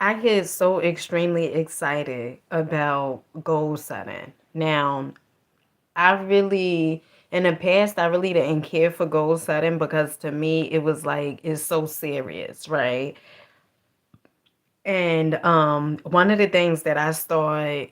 I get so extremely excited about goal setting. Now, I really, in the past, I really didn't care for goal setting because to me, it was like, it's so serious, right? And one of the things that I started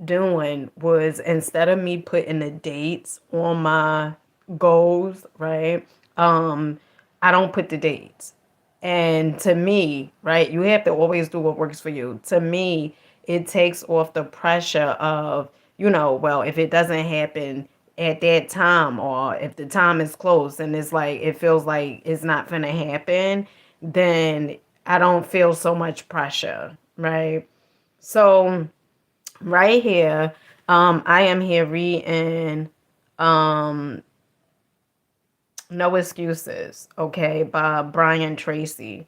doing was instead of me putting the dates on my goals, right? Um, I don't put the dates. And to me, right, you have to always do what works for you. To me, it takes off the pressure of, well, if it doesn't happen at that time or if the time is close and it's like it feels like it's not gonna happen, then I don't feel so much pressure, right? So right here, I am here reading No Excuses, okay, by Brian Tracy.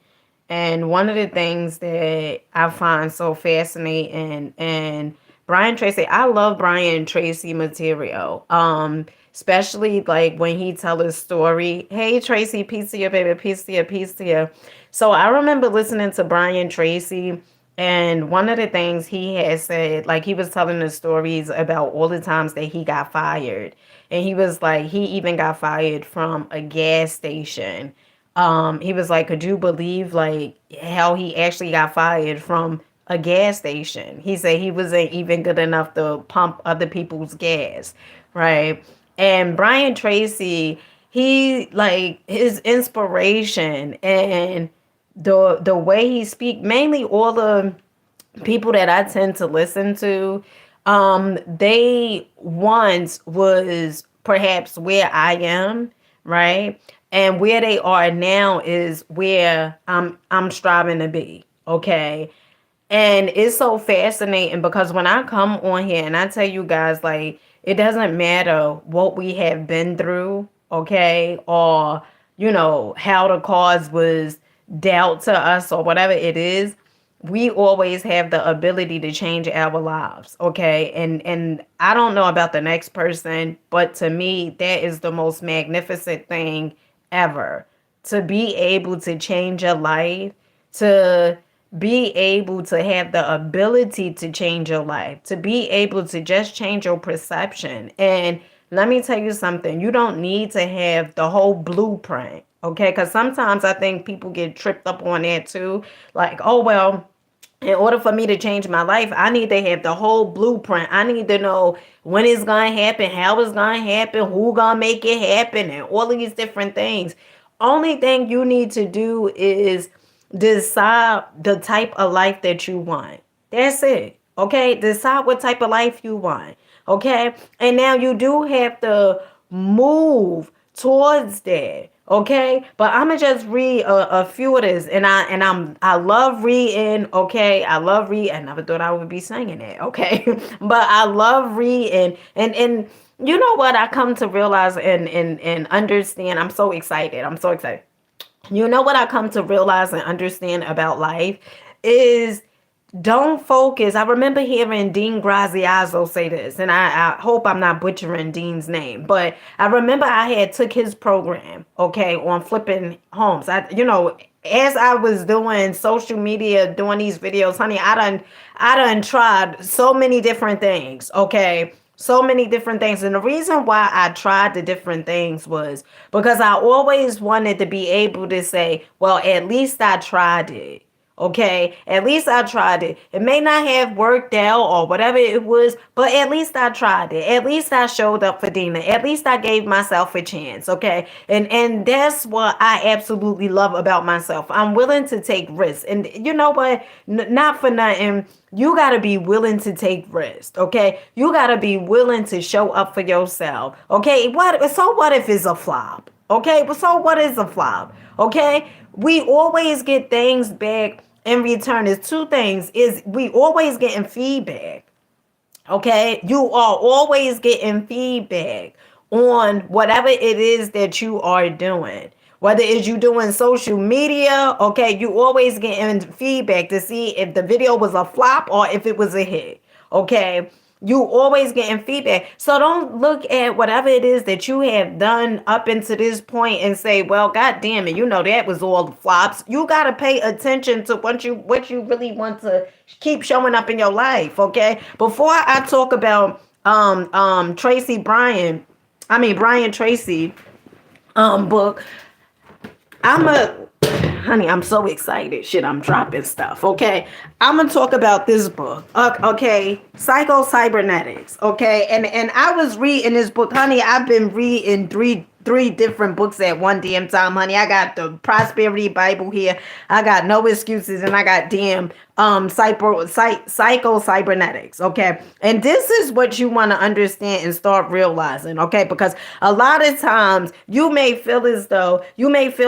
And one of the things that I find so fascinating, and Brian Tracy, I love Brian Tracy material. Especially like when he tell his story. Hey Tracy, peace to you, baby, peace to you, peace to you. So I remember listening to Brian Tracy, and one of the things he had said, like he was telling the stories about all the times that he got fired. And he was like, he even got fired from a gas station. He was like, could you believe like how he actually got fired from a gas station? He said he wasn't even good enough to pump other people's gas, right? And Brian Tracy, he like his inspiration and the way he speak, mainly all the people that I tend to listen to, they once was perhaps where I am, right? And where they are now is where I'm striving to be. Okay. And it's so fascinating because when I come on here and I tell you guys, like, it doesn't matter what we have been through, okay, or, how the cause was dealt to us or whatever it is, we always have the ability to change our lives, okay? And I don't know about the next person, but to me, that is the most magnificent thing ever. To be able to change your life, to be able to have the ability to change your life, to be able to just change your perception. And let me tell you something, you don't need to have the whole blueprint, okay? Because sometimes I think people get tripped up on that too. Like, oh, well, in order for me to change my life, I need to have the whole blueprint. I need to know when it's gonna happen, how it's gonna happen, who gonna make it happen, and all of these different things. Only thing you need to do is decide the type of life that you want. That's it. Okay? Decide what type of life you want. Okay? And now you do have to move towards that. Okay, but I'm gonna just read a few of this, and I love reading. Okay, I love reading. I never thought I would be saying that. Okay, but I love reading, and you know what I come to realize and understand. I'm so excited. I'm so excited. You know what I come to realize and understand about life is don't focus. I remember hearing Dean Graziazo say this, and I hope I'm not butchering Dean's name, but I remember I had took his program, okay, on flipping homes. As I was doing social media, doing these videos, honey, I done tried so many different things, okay? So many different things. And the reason why I tried the different things was because I always wanted to be able to say, well, at least I tried it. Okay, at least I tried it. It may not have worked out or whatever it was, but at least I tried it. At least I showed up for Dina. At least I gave myself a chance. Okay, and that's what I absolutely love about myself. I'm willing to take risks, and you know what? Not for nothing. You gotta be willing to take risks. Okay, you gotta be willing to show up for yourself. Okay, what? So what if it's a flop? Okay, but so what is a flop? Okay, we always get things back in return. Is two things: is we always getting feedback. Okay, you are always getting feedback on whatever it is that you are doing. Whether it's you doing social media, okay, you always getting feedback to see if the video was a flop or if it was a hit. Okay, You always getting feedback. So don't look at whatever it is that you have done up until this point and say, well, God damn it, that was all the flops. You gotta pay attention to what you really want to keep showing up in your life, okay? Before I talk about Brian Tracy book, I'm a honey, I'm so excited. Shit, I'm dropping stuff. Okay. I'm gonna talk about this book. Okay. Psycho-Cybernetics. Okay. And I was reading this book, honey. I've been reading three different books at one damn time, honey. I got the Prosperity Bible here. I got No Excuses, and I got damn psycho-cybernetics. Okay. And this is what you want to understand and start realizing, okay? Because a lot of times you may feel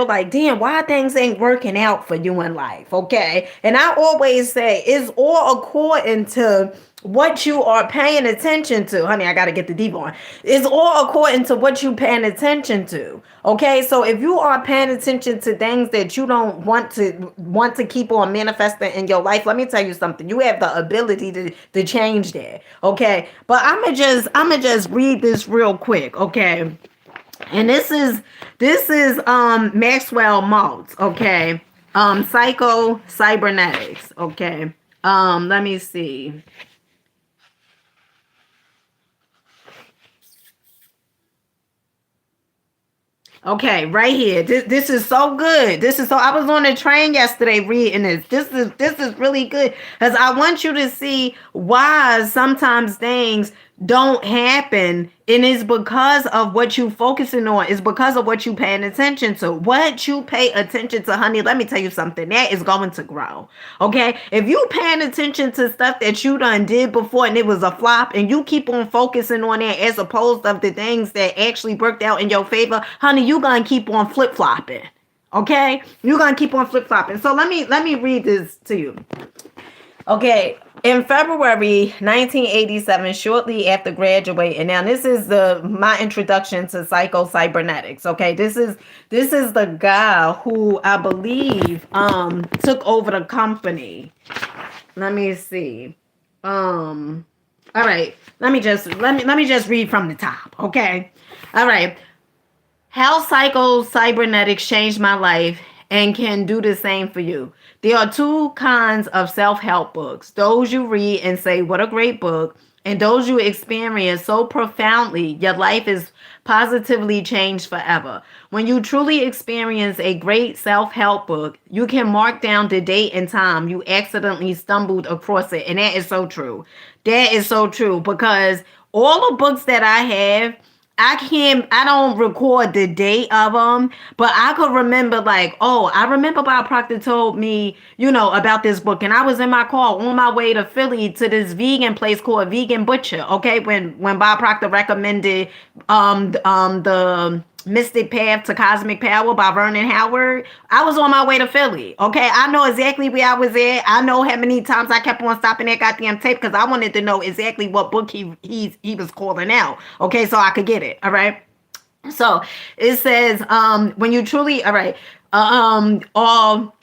like, damn, why things ain't working out for you in life, okay? And I always say it's all according to what you are paying attention to. Honey, I got to get the deep on. It's all according to what you paying attention to. Okay? So if you are paying attention to things that you don't want to keep on manifesting in your life, let me tell you something. You have the ability to change that. Okay? But I'm going to just read this real quick, okay? And this is Maxwell Maltz, okay? Psycho-Cybernetics, okay? Let me see. Okay, right here. This is so good. I was on a train yesterday reading this. This is really good because I want you to see why sometimes things don't happen, and it's because of what you focusing on. It's because of what you paying attention to. What you pay attention to, honey, let me tell you something. That is going to grow. Okay? If you paying attention to stuff that you done did before and it was a flop, and you keep on focusing on that as opposed to the things that actually worked out in your favor, honey, you gonna keep on flip-flopping. Okay? You're gonna keep on flip-flopping. So let me read this to you. Okay, in February 1987, shortly after graduating, now this is my introduction to psycho-cybernetics. Okay, this is the guy who I believe took over the company. Let me see. All right, let me just read from the top. Okay, all right. How psycho-cybernetics changed my life and can do the same for you. There are two kinds of self-help books. Those you read and say, what a great book. And those you experience so profoundly, your life is positively changed forever. When you truly experience a great self-help book, you can mark down the date and time you accidentally stumbled across it. And that is so true. That is so true because all the books that I have, I don't record the date of them, but I could remember like, oh, I remember Bob Proctor told me, about this book. And I was in my car on my way to Philly to this vegan place called Vegan Butcher. Okay. When Bob Proctor recommended, the Mystic Path to Cosmic Power by Vernon Howard, I was on my way to Philly. Okay. I know exactly where I was at. I know how many times I kept on stopping that goddamn tape because I wanted to know exactly what book he was calling out. Okay. So I could get it. All right. So it says, when you truly, all right,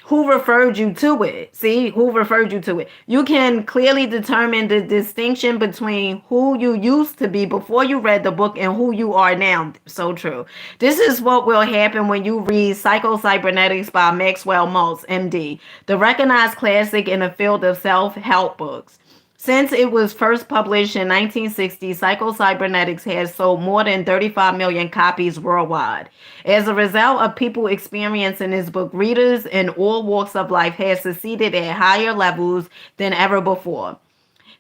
who referred you to it? See, who referred you to it? You can clearly determine the distinction between who you used to be before you read the book and who you are now. So true. This is what will happen when you read Psycho-Cybernetics by Maxwell Maltz, MD, the recognized classic in the field of self-help books. Since it was first published in 1960, Psycho-Cybernetics has sold more than 35 million copies worldwide. As a result of people experiencing this book, readers in all walks of life have succeeded at higher levels than ever before.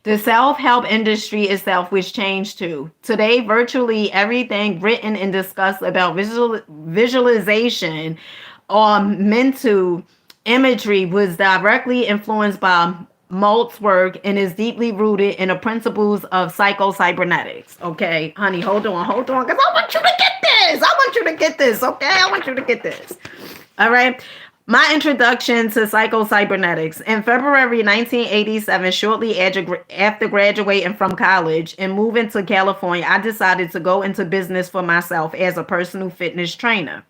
The self-help industry itself was changed too. Today, virtually everything written and discussed about visualization or mental imagery was directly influenced by Malt's work and is deeply rooted in the principles of psycho-cybernetics. Okay, honey, hold on, because I want you to get this. Okay, I want you to get this. All right. My introduction to psycho-cybernetics. In February 1987, shortly after graduating from college and moving to California, I decided to go into business for myself as a personal fitness trainer.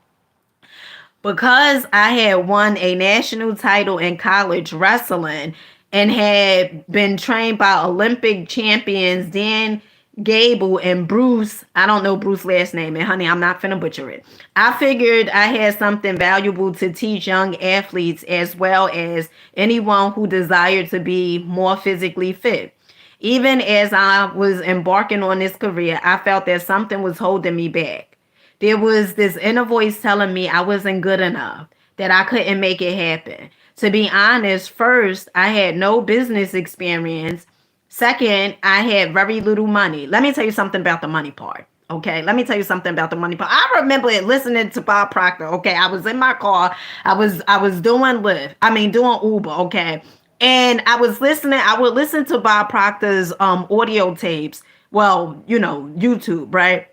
Because I had won a national title in college wrestling and had been trained by Olympic champions Dan Gable and Bruce. I don't know Bruce's last name, and honey, I'm not finna butcher it. I figured I had something valuable to teach young athletes as well as anyone who desired to be more physically fit. Even as I was embarking on this career, I felt that something was holding me back. There was this inner voice telling me I wasn't good enough, that I couldn't make it happen. To be honest, first, I had no business experience. Second, I had very little money. Let me tell you something about the money part. Okay, let me tell you something about the money part. I remember listening to Bob Proctor. Okay, I was in my car. I was doing Lyft. I mean, doing Uber. Okay, and I was listening. I would listen to Bob Proctor's audio tapes. Well, YouTube, right?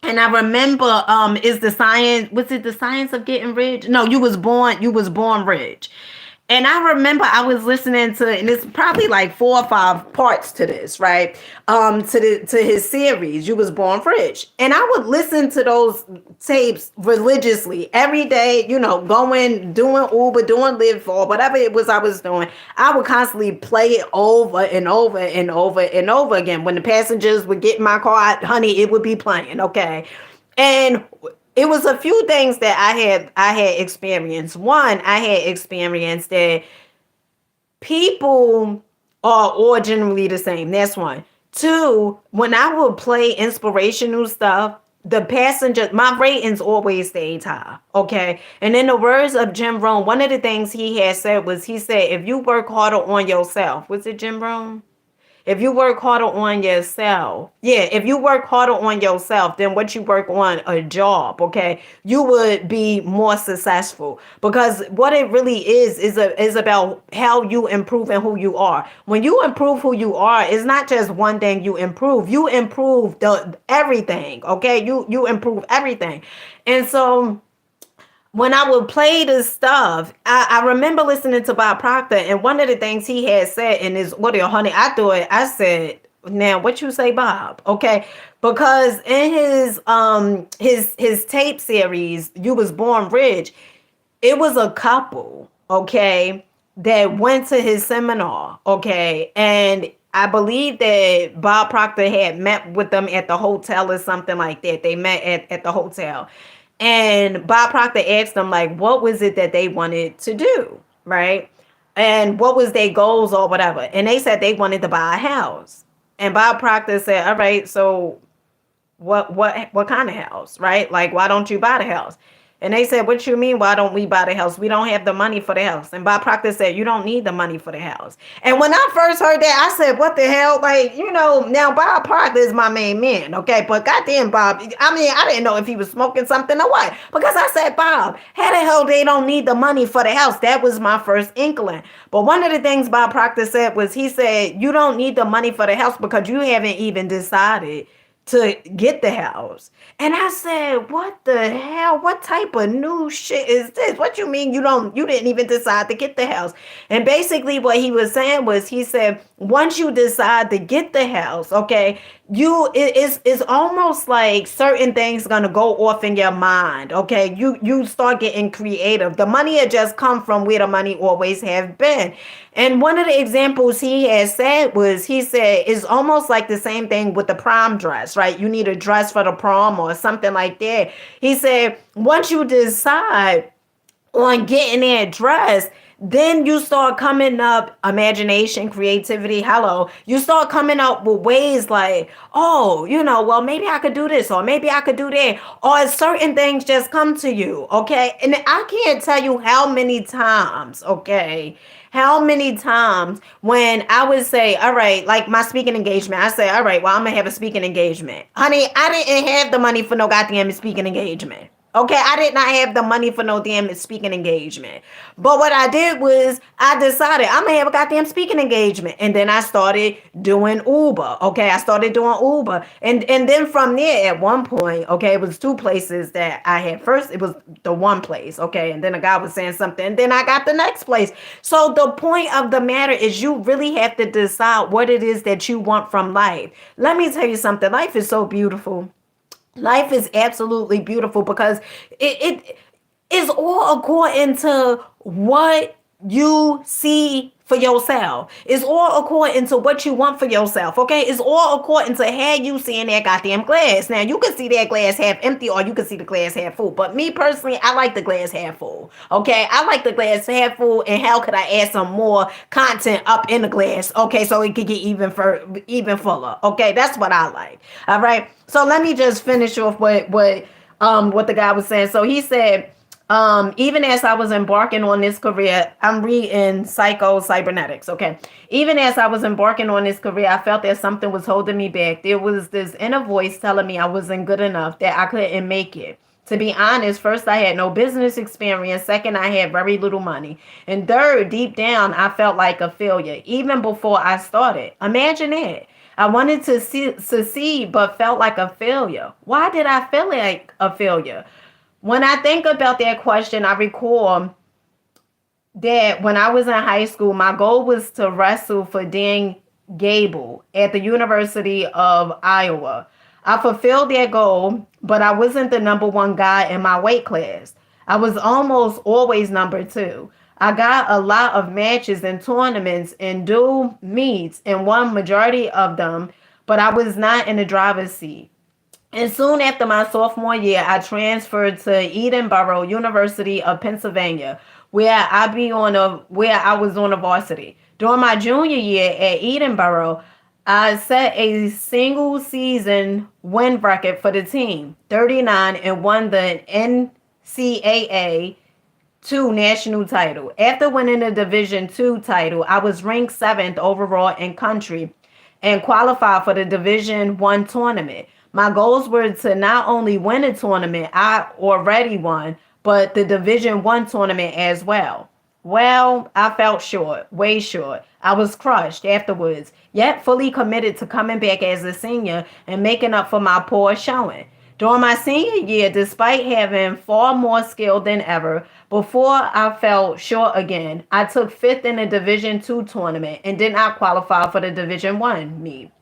And I remember, is the science, was it the science of getting rich? No, you was born rich. And I remember I was listening to, and it's probably like 4 or 5 parts to this, right? To his series, You Was Born Rich. And I would listen to those tapes religiously every day, doing Uber, doing Lyft, or whatever it was I was doing. I would constantly play it over and over and over and over again. When the passengers would get in my car, honey, it would be playing, okay? And it was a few things that I had experienced. One, I had experienced that people are all generally the same. That's one. Two, when I would play inspirational stuff, the passenger, my ratings always stayed high. Okay. And in the words of Jim Rohn, one of the things he had said was, he said, if you work harder on yourself, was it Jim Rohn? If you work harder on yourself, yeah, if you work harder on yourself than what you work on a job, okay, you would be more successful. Because what it really is about how you improve and who you are. When you improve who you are, it's not just one thing you improve. You improve the everything, okay? You improve everything. And so when I would play this stuff, I remember listening to Bob Proctor, and one of the things he had said in his audio, honey, I said, now what you say, Bob? Okay. Because in his tape series, You Was Born Rich, it was a couple, okay, that went to his seminar, okay, and I believe that Bob Proctor had met with them at the hotel or something like that. They met at the hotel. And Bob Proctor asked them, like, what was it that they wanted to do, right? And what was their goals or whatever. And they said they wanted to buy a house. And Bob Proctor said, all right, so what kind of house, right? Like, why don't you buy the house? And they said, what you mean, why don't we buy the house? We don't have the money for the house. And Bob Proctor said, you don't need the money for the house. And when I first heard that, I said, what the hell? Like, now Bob Proctor is my main man, okay? But goddamn, Bob, I mean, I didn't know if he was smoking something or what. Because I said, Bob, how the hell they don't need the money for the house? That was my first inkling. But one of the things Bob Proctor said was, he said, you don't need the money for the house because you haven't even decided to get the house. And I said, what the hell? What type of new shit is this? What you mean you didn't even decide to get the house? And basically what he was saying was, he said, once you decide to get the house, okay, it's almost like certain things gonna go off in your mind, okay? You start getting creative. The money had just come from where the money always have been. And one of the examples he had said was, he said, it's almost like the same thing with the prom dress, right? You need a dress for the prom or something like that. He said, once you decide on getting that dress, then you start coming up, imagination, creativity, hello, you start coming up with ways like, oh, well, maybe I could do this, or maybe I could do that, or certain things just come to you, okay? And I can't tell you how many times, okay, how many times when I would say, all right, like my speaking engagement, I say, all right, well, I'm gonna have a speaking engagement. Honey, I didn't have the money for no goddamn speaking engagement. Okay, I did not have the money for no damn speaking engagement. But what I did was, I decided I'm gonna have a goddamn speaking engagement. And then I started doing Uber. Okay, I started doing Uber. And then from there, at one point, okay, it was two places that I had. First, it was the one place, okay, and then a guy was saying something, and then I got the next place. So the point of the matter is, you really have to decide what it is that you want from life. Let me tell you something. Life is so beautiful. Life is absolutely beautiful because it is all according to what you see for yourself. It's all according to what you want for yourself, okay? It's all according to how you seeing that goddamn glass. Now, you can see that glass half empty or you can see the glass half full. But me personally, I like the glass half full, okay? I like the glass half full, and how could I add some more content up in the glass, okay, so it could get even fuller, okay? That's what I like, all right? So let me just finish off what the guy was saying. So he said, even as I was embarking on this career, I'm reading Psycho-Cybernetics, okay? Even as I was embarking on this career, I felt that something was holding me back. There was this inner voice telling me I wasn't good enough, that I couldn't make it. To be honest, first, I had no business experience. Second, I had very little money. And third, deep down, I felt like a failure, even before I started. Imagine that. I wanted to succeed, but felt like a failure. Why did I feel like a failure? When I think about that question, I recall that when I was in high school, my goal was to wrestle for Dan Gable at the University of Iowa. I fulfilled that goal, but I wasn't the number one guy in my weight class. I was almost always number two. I got a lot of matches and tournaments and dual meets and won majority of them, but I was not in the driver's seat. And soon after my sophomore year, I transferred to Edinburgh University of Pennsylvania, where I was on a varsity. During my junior year at Edinburgh, I set a single season win record for the team, 39, and won the NCAA two national title. After winning the Division two title, I was ranked seventh overall in country and qualified for the Division one tournament. My goals were to not only win a tournament I already won, but the Division one tournament as well. Well, I felt short, way short. I was crushed afterwards, yet fully committed to coming back as a senior and making up for my poor showing. During my senior year, despite having far more skill than ever, before I fell short again, I took fifth in the Division two tournament and did not qualify for the Division one meet.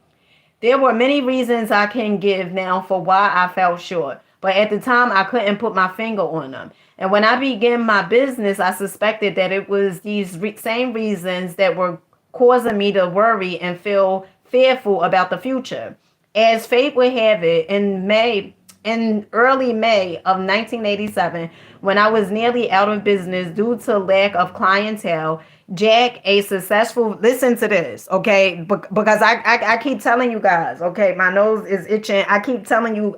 There were many reasons I can give now for why I fell short, but at the time I couldn't put my finger on them. And when I began my business, I suspected that it was these same reasons that were causing me to worry and feel fearful about the future. As fate would have it, in early May of 1987, when I was nearly out of business due to lack of clientele, Jack, a successful, listen to this, okay? Because I keep telling you guys, okay, my nose is itching. I keep telling you,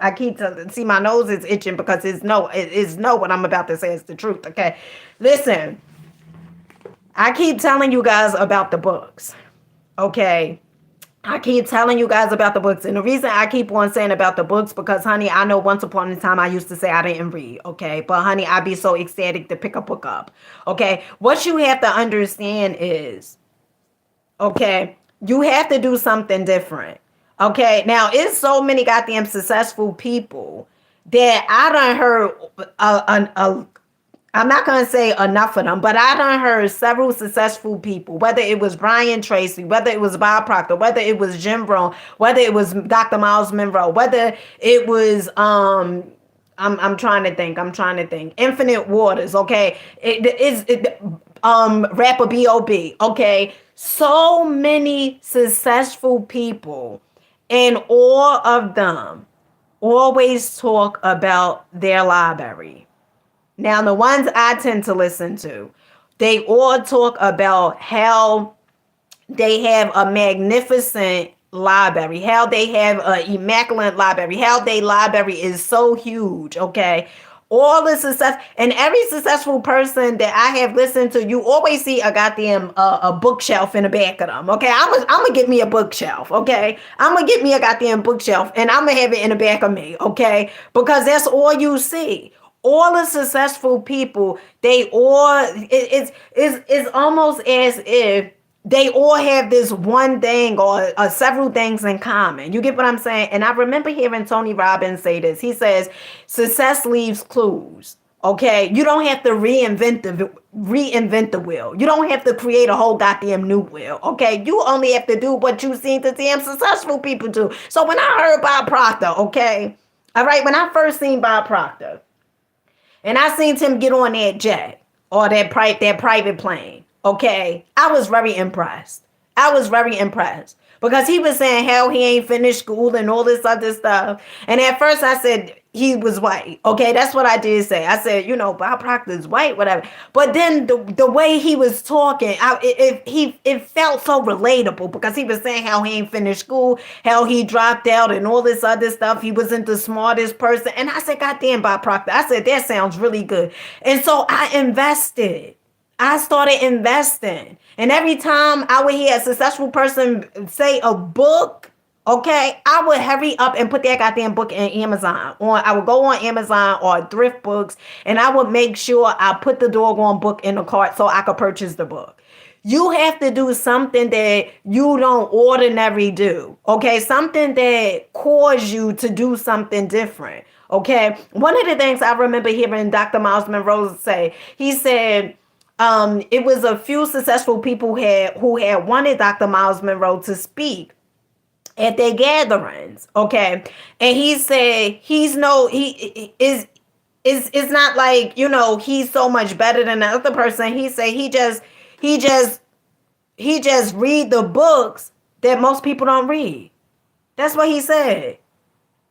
see, my nose is itching because it's no what I'm about to say is the truth, okay? Listen, I keep telling you guys about the books, okay? I keep telling you guys about the books. And the reason I keep on saying about the books, because, honey, I know once upon a time I used to say I didn't read, okay? But, honey, I'd be so ecstatic to pick a book up, okay? What you have to understand is, okay, you have to do something different, okay? Now, it's so many goddamn successful people that I done heard I'm not going to say enough of them, but I done heard several successful people, whether it was Brian Tracy, whether it was Bob Proctor, whether it was Jim Brown, whether it was Dr. Miles Monroe, whether it was I'm trying to think. Infinite Waters, okay? Rapper B.O.B., okay? So many successful people, and all of them always talk about their library. Now, the ones I tend to listen to, they all talk about how they have a magnificent library, how they have an immaculate library, how their library is so huge, okay? All the success, and every successful person that I have listened to, you always see a goddamn a bookshelf in the back of them, okay? I'm gonna get me a bookshelf, okay? I'm gonna get me a goddamn bookshelf, and I'm gonna have it in the back of me, okay? Because that's all you see. All the successful people, they all, it's almost as if they all have this one thing or several things in common. You get what I'm saying? And I remember hearing Tony Robbins say this. He says, success leaves clues. Okay, you don't have to reinvent the wheel. You don't have to create a whole goddamn new wheel. Okay, you only have to do what you've seen the damn successful people do. So when I heard Bob Proctor, okay, all right, when I first seen Bob Proctor, and I seen him get on that jet or that private plane. Okay, I was very impressed. I was very impressed because he was saying how he ain't finished school and all this other stuff. And at first I said he was white. Okay, that's what I did say. I said, Bob Proctor's white, whatever. But then the way he was talking, it felt so relatable because he was saying how he ain't finished school, how he dropped out and all this other stuff. He wasn't the smartest person. And I said, God damn, Bob Proctor. I said, that sounds really good. And so I invested. I started investing. And every time I would hear a successful person say a book, okay, I would hurry up and put that goddamn book in Amazon. Or I would go on Amazon or Thrift Books and I would make sure I put the doggone book in the cart so I could purchase the book. You have to do something that you don't ordinarily do. Okay, something that cause you to do something different. Okay, one of the things I remember hearing Dr. Miles Monroe say, he said, it was a few successful people who had wanted Dr. Miles Monroe to speak at their gatherings. Okay, and he said he is not like he's so much better than the other person. He said he just read the books that most people don't read. That's what he said.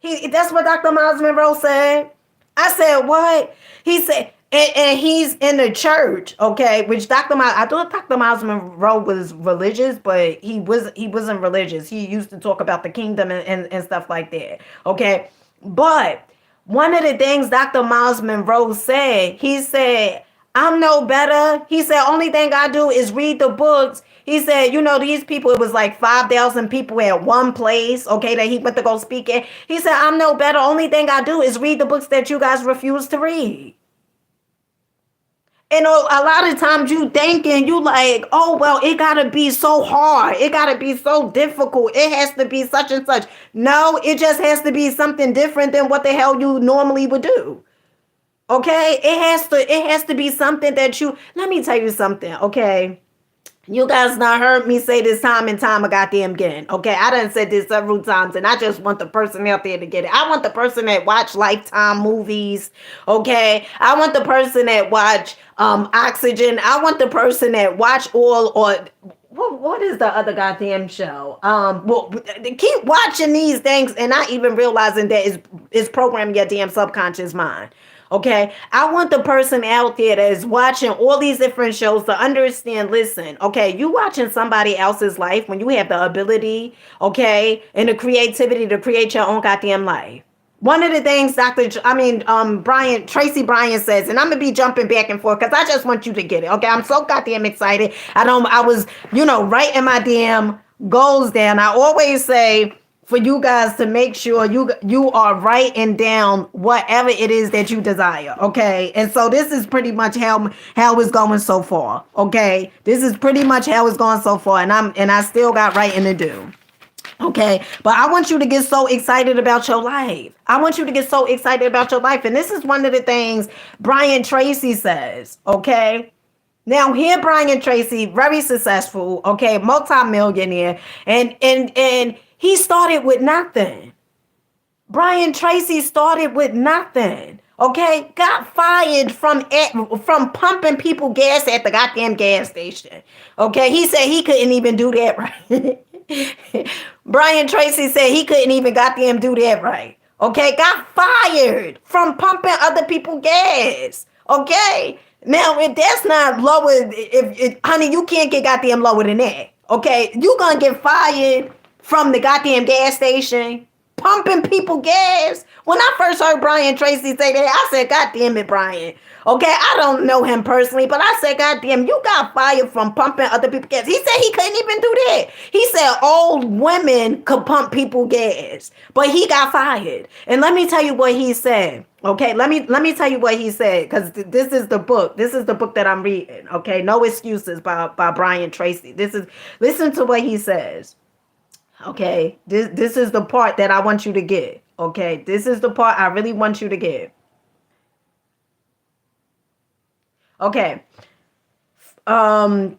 That's what Dr. Miles Monroe said. I said, what? He said, and he's in the church, okay, which I thought Dr. Miles Monroe was religious, but he wasn't religious. He used to talk about the kingdom and stuff like that, okay? But one of the things Dr. Miles Monroe said, he said, I'm no better. He said, only thing I do is read the books. He said, these people, it was like 5,000 people at one place, okay, that he went to go speak at. He said, I'm no better. Only thing I do is read the books that you guys refuse to read. And a lot of times you thinking, you like, oh, well, it got to be so hard. It got to be so difficult. It has to be such and such. No, it just has to be something different than what the hell you normally would do. Okay? It has to be something that let me tell you something, okay? You guys not heard me say this time and time again. Okay, I done said this several times, and I just want the person out there to get it. I want the person that watch Lifetime movies. Okay, I want the person that watch Oxygen. I want the person that watch all or what is the other goddamn show? Well, keep watching these things and not even realizing that it's programming your damn subconscious mind. Okay, I want the person out there that is watching all these different shows to understand, listen, okay, you watching somebody else's life when you have the ability, okay, and the creativity to create your own goddamn life. One of the things Tracy Bryan says, and I'm gonna be jumping back and forth because I just want you to get it. Okay, I'm so goddamn excited. I was, writing my damn goals down. I always say, for you guys to make sure you are writing down whatever it is that you desire, okay? And so this is pretty much how it's going so far, okay? This is pretty much how it's going so far, and I still got writing to do. Okay, but I want you to get so excited about your life. I want you to get so excited about your life. And this is one of the things Brian Tracy says, okay? Now here Brian Tracy, very successful, okay, multi-millionaire, and he started with nothing. Brian Tracy started with nothing. Okay, got fired from pumping people gas at the goddamn gas station. Okay, he said he couldn't even do that right. Brian Tracy said he couldn't even goddamn do that right. Okay, got fired from pumping other people gas. Okay, now if that's not lower, if honey, you can't get goddamn lower than that. Okay, you gonna get fired from the goddamn gas station, pumping people gas. When I first heard Brian Tracy say that, I said, God damn it, Brian. Okay, I don't know him personally, but I said, God damn, you got fired from pumping other people gas. He said he couldn't even do that. He said old women could pump people gas, but he got fired. And let me tell you what he said. Okay, let me tell you what he said, because this is the book. This is the book that I'm reading. Okay, No Excuses by Brian Tracy. Listen to what he says. Okay, this is the part that I want you to get. Okay, this is the part I really want you to get. Okay. Let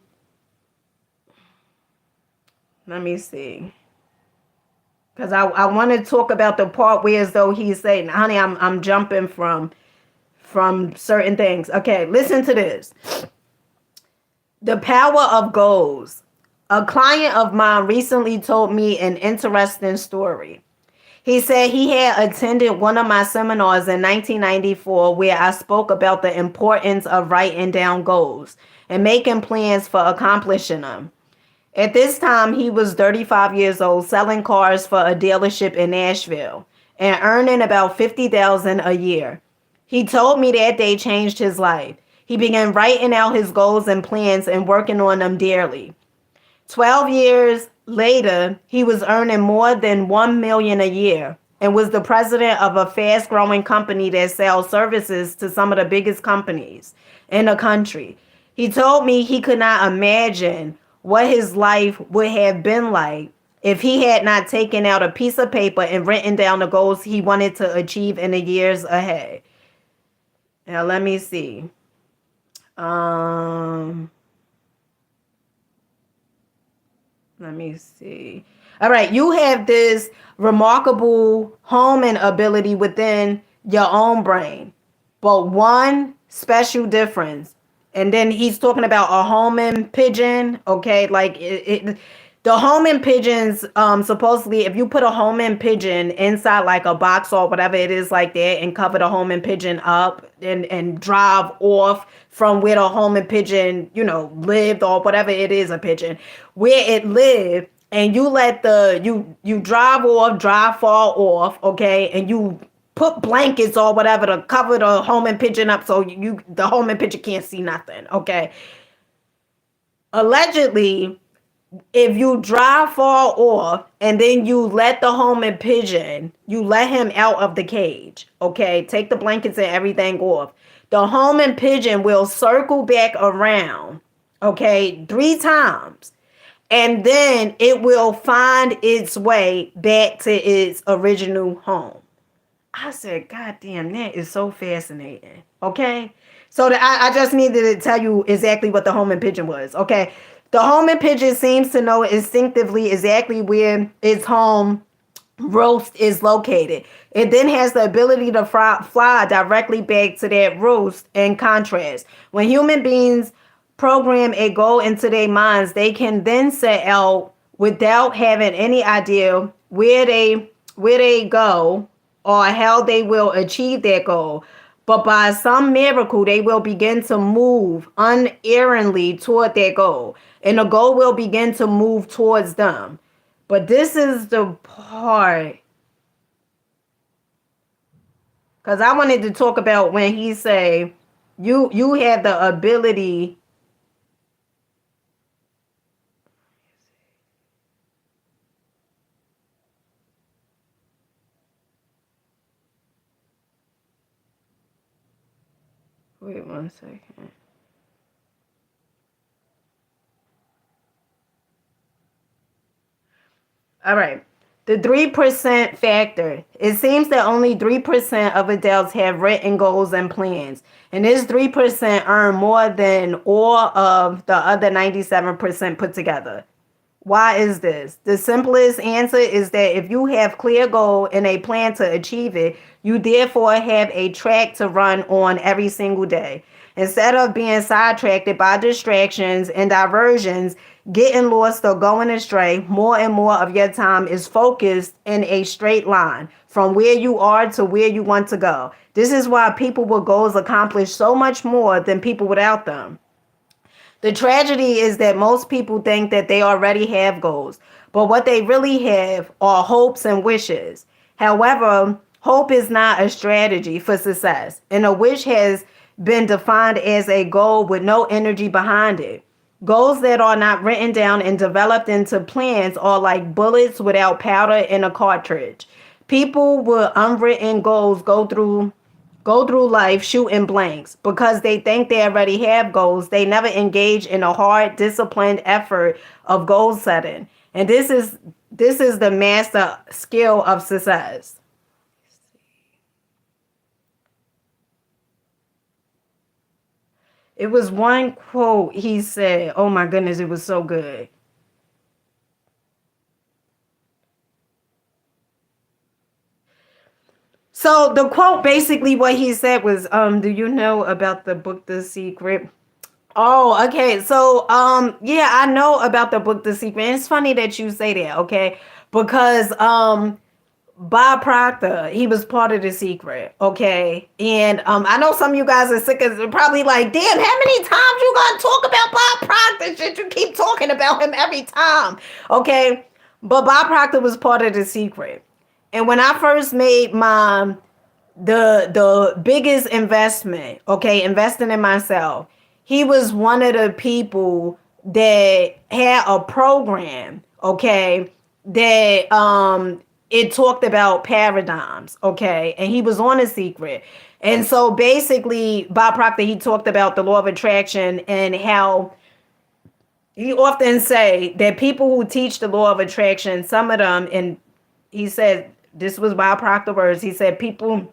me see. Because I want to talk about the part where as though he's saying, honey, I'm jumping from certain things. Okay, listen to this. The power of goals. A client of mine recently told me an interesting story. He said he had attended one of my seminars in 1994 where I spoke about the importance of writing down goals and making plans for accomplishing them. At this time, he was 35 years old, selling cars for a dealership in Nashville and earning about 50,000 a year. He told me that day changed his life. He began writing out his goals and plans and working on them dearly. 12 years later, he was earning more than 1 million a year and was the president of a fast-growing company that sells services to some of the biggest companies in the country. He told me he could not imagine what his life would have been like if he had not taken out a piece of paper and written down the goals he wanted to achieve in the years ahead. Now let me see. Um Let me see. All right, you have this remarkable homing ability within your own brain, but one special difference. And then he's talking about a homing pigeon. Okay, like the homing pigeons. Supposedly, if you put a homing pigeon inside like a box or whatever it is like that, and cover the homing pigeon up and drive off from where the homing pigeon, lived or whatever it is, a pigeon, where it lived, and you let you drive far off, okay, and you put blankets or whatever to cover the homing pigeon up so the homing pigeon can't see nothing, okay. Allegedly, if you drive far off and then you let the homing pigeon, you let him out of the cage, okay, take the blankets and everything off, the homing pigeon will circle back around, okay, 3 times, and then it will find its way back to its original home. I said, God damn, that is so fascinating. Okay. So I just needed to tell you exactly what the homing pigeon was. Okay. The homing pigeon seems to know instinctively exactly where its home roast is located. It then has the ability to fly directly back to that roast. In contrast, when human beings program a goal into their minds, they can then set out without having any idea where they go or how they will achieve that goal. But by some miracle, they will begin to move unerringly toward their goal, and the goal will begin to move towards them. But this is the part, because I wanted to talk about when he say, you have the ability. Wait 1 second. All right. The 3% factor. It seems that only 3% of adults have written goals and plans. And this 3% earn more than all of the other 97% put together. Why is this? The simplest answer is that if you have clear goal and a plan to achieve it, you therefore have a track to run on every single day. Instead of being sidetracked by distractions and diversions, getting lost or going astray, more and more of your time is focused in a straight line from where you are to where you want to go. This is why people with goals accomplish so much more than people without them. The tragedy is that most people think that they already have goals, but what they really have are hopes and wishes. However, hope is not a strategy for success, and a wish has been defined as a goal with no energy behind it. Goals that are not written down and developed into plans are like bullets without powder in a cartridge. People with unwritten goals go through life shooting blanks because they think they already have goals. They never engage in a hard, disciplined effort of goal setting. And this is the master skill of success. It was one quote he said, oh my goodness, it was so good. So the quote basically what he said was, do you know about the book The Secret? Oh, okay. So, yeah, I know about the book The Secret. And it's funny that you say that, okay? Because Bob Proctor, he was part of The Secret, okay? And I know some of you guys are sick of probably like, damn, how many times you gonna talk about Bob Proctor? Shit, you keep talking about him every time, okay? But Bob Proctor was part of The Secret. And when I first made my the biggest investment, okay, investing in myself, he was one of the people that had a program, okay, that it talked about paradigms, okay, and he was on A Secret. And so basically Bob Proctor, he talked about the law of attraction and how he often say that people who teach the law of attraction, some of them, and he said this was Bob Proctor words, he said people,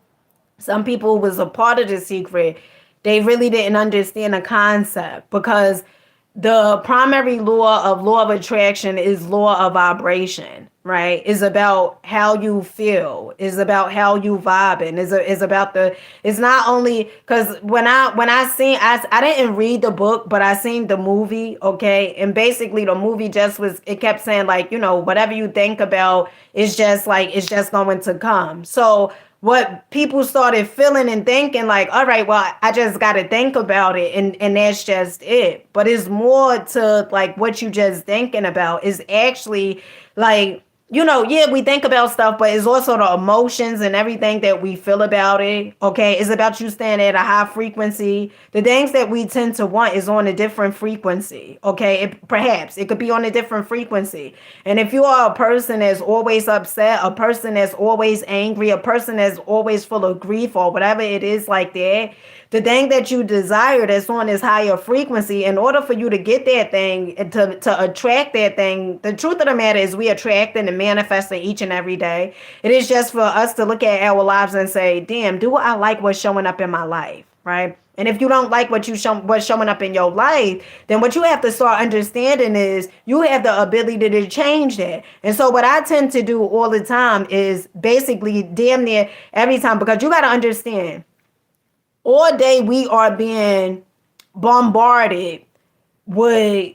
some people who was a part of The Secret, they really didn't understand the concept, because the primary law of attraction is law of vibration, right? Is about how you feel, is about how you vibe, and is about the, it's not only because when I seen, I didn't read the book, but I seen the movie, okay? And basically the movie just was, it kept saying like, whatever you think about, it's just like, it's just going to come. So what people started feeling and thinking like, all right, well, I just got to think about it, and that's just it. But it's more to like what you just thinking about is actually like, yeah, we think about stuff, but it's also the emotions and everything that we feel about it. Okay. It's about you staying at a high frequency. The things that we tend to want is on a different frequency. Okay. Perhaps it could be on a different frequency. And if you are a person that's always upset, a person that's always angry, a person that's always full of grief or whatever it is like that, the thing that you desire that's on this higher frequency, in order for you to get that thing and to attract that thing, the truth of the matter is we attract and manifesting each and every day. It is just for us to look at our lives and say, damn, do I like what's showing up in my life, right? And if you don't like what's showing up in your life, then what you have to start understanding is you have the ability to change that. And so what I tend to do all the time is basically damn near every time, because you got to understand, all day we are being bombarded with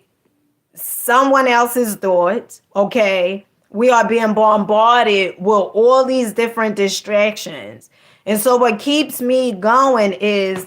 someone else's thoughts, okay? We are being bombarded with all these different distractions. And so what keeps me going is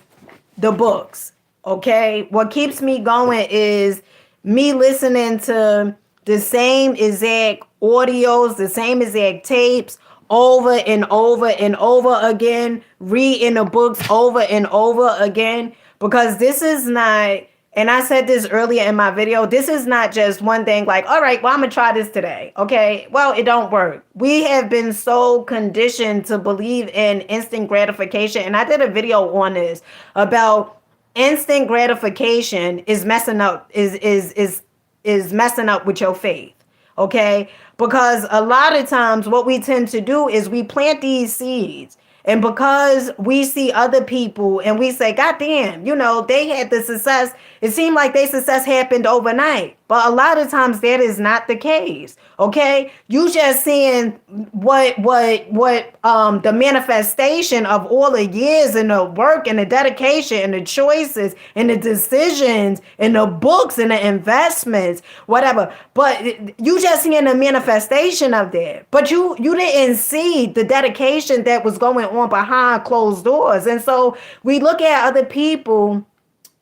the books, okay? What keeps me going is me listening to the same exact audios, the same exact tapes over and over and over again, reading the books over and over again, because this is not, and I said this earlier in my video, this is not just one thing like, all right, well, I'm gonna try this today. Okay. Well, it don't work. We have been so conditioned to believe in instant gratification. And I did a video on this about instant gratification is messing up, is messing up with your faith. Okay. Because a lot of times what we tend to do is we plant these seeds. And because we see other people and we say, God damn, they had the success. It seemed like their success happened overnight. But a lot of times that is not the case. Okay. You just seeing what the manifestation of all the years and the work and the dedication and the choices and the decisions and the books and the investments, whatever. But you just seeing the manifestation of that. But you didn't see the dedication that was going on behind closed doors. And so we look at other people,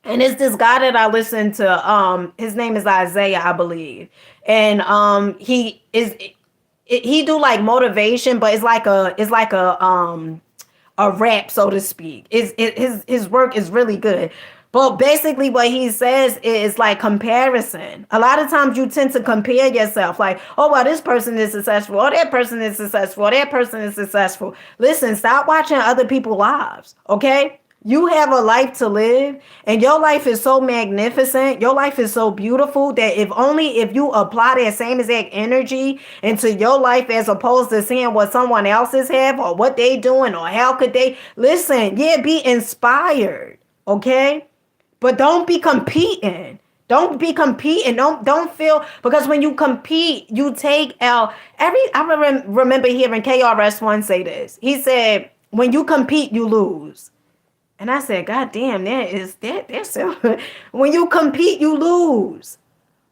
and it's this guy that I listen to. His name is Isaiah, I believe. And he do like motivation, but it's like a rap, so to speak. His work is really good. But basically what he says is like comparison. A lot of times you tend to compare yourself like, oh, well, this person is successful, or that person is successful, or that person is successful. Listen, stop watching other people's lives, okay? You have a life to live, and your life is so magnificent. Your life is so beautiful that if you apply that same exact energy into your life as opposed to seeing what someone else's have or what they doing or how could they listen, yeah, be inspired, okay? But don't be competing. Don't be competing. Don't feel, because when you compete, you take out remember hearing KRS One say this. He said, when you compete, you lose. And I said, God damn, that's when you compete, you lose.